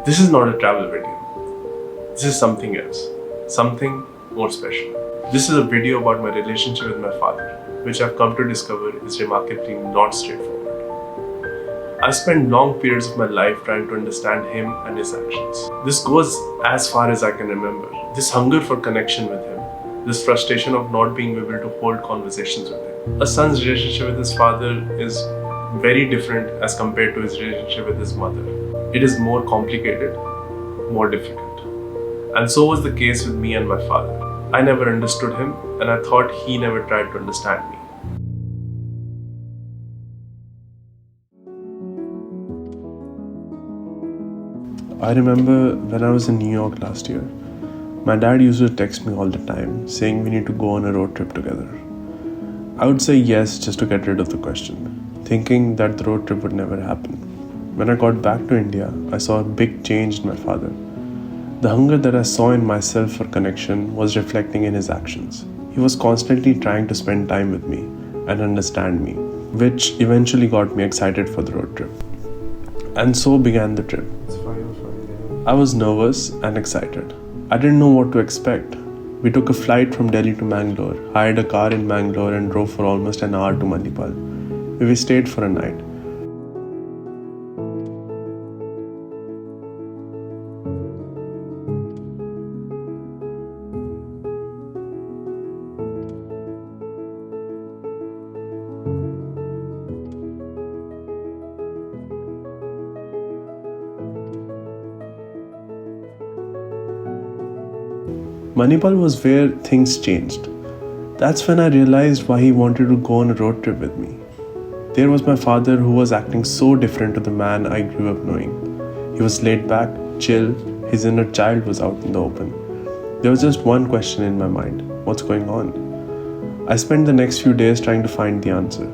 This is not a travel video. This is something else. Something more special. This is a video about my relationship with my father, which I've come to discover is remarkably not straightforward. I've spent long periods of my life trying to understand him and his actions. This goes as far as I can remember. This hunger for connection with him, this frustration of not being able to hold conversations with him. A son's relationship with his father is very different as compared to his relationship with his mother. It is more complicated, more difficult. And so was the case with me and my father. I never understood him, and I thought he never tried to understand me. I remember when I was in New York last year, my dad used to text me all the time saying we need to go on a road trip together. I would say yes just to get rid of the question, thinking that the road trip would never happen. When I got back to India, I saw a big change in my father. The hunger that I saw in myself for connection was reflecting in his actions. He was constantly trying to spend time with me and understand me, which eventually got me excited for the road trip. And so began the trip. I was nervous and excited. I didn't know what to expect. We took a flight from Delhi to Mangalore, hired a car in Mangalore and drove for almost an hour to Manipal, where we stayed for a night. Manipal was where things changed. That's when I realized why he wanted to go on a road trip with me. There was my father who was acting so different to the man I grew up knowing. He was laid back, chill, his inner child was out in the open. There was just one question in my mind: what's going on? I spent the next few days trying to find the answer.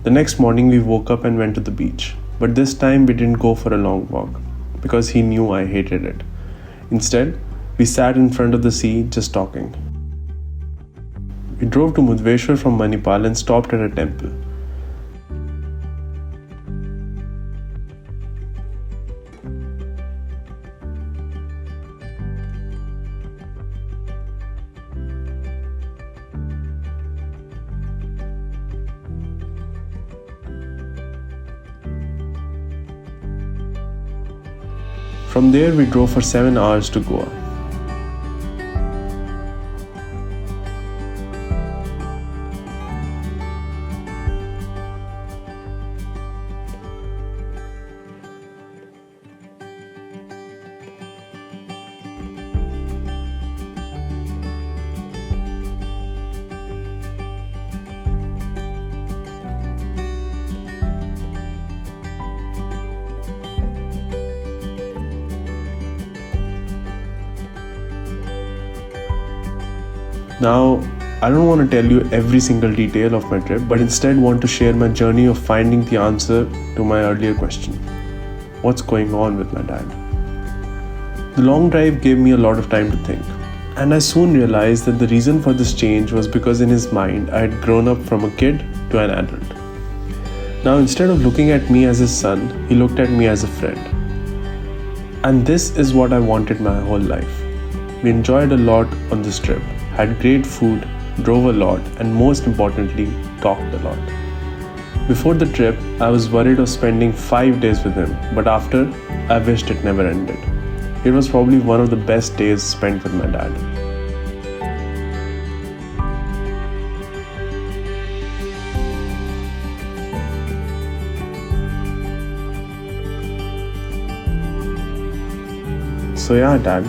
The next morning we woke up and went to the beach, but this time we didn't go for a long walk because he knew I hated it. Instead, we sat in front of the sea just talking. We drove to Mudveshwar from Manipal and stopped at a temple. From there, we drove for 7 hours to Goa. Now, I don't want to tell you every single detail of my trip, but instead want to share my journey of finding the answer to my earlier question. What's going on with my dad? The long drive gave me a lot of time to think, and I soon realized that the reason for this change was because in his mind I had grown up from a kid to an adult. Now, instead of looking at me as his son, he looked at me as a friend. And this is what I wanted my whole life. We enjoyed a lot on this trip, had great food, drove a lot, and most importantly, talked a lot. Before the trip, I was worried of spending 5 days with him, but after, I wished it never ended. It was probably one of the best days spent with my dad. So yeah, Dad,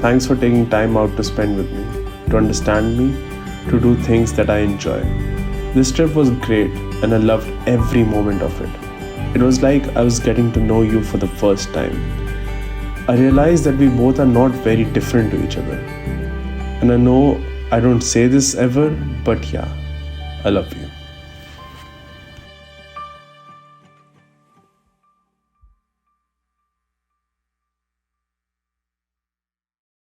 thanks for taking time out to spend with me, to understand me, to do things that I enjoy. This trip was great and I loved every moment of it. It was like I was getting to know you for the first time. I realized that we both are not very different to each other. And I know I don't say this ever, but yeah, I love you.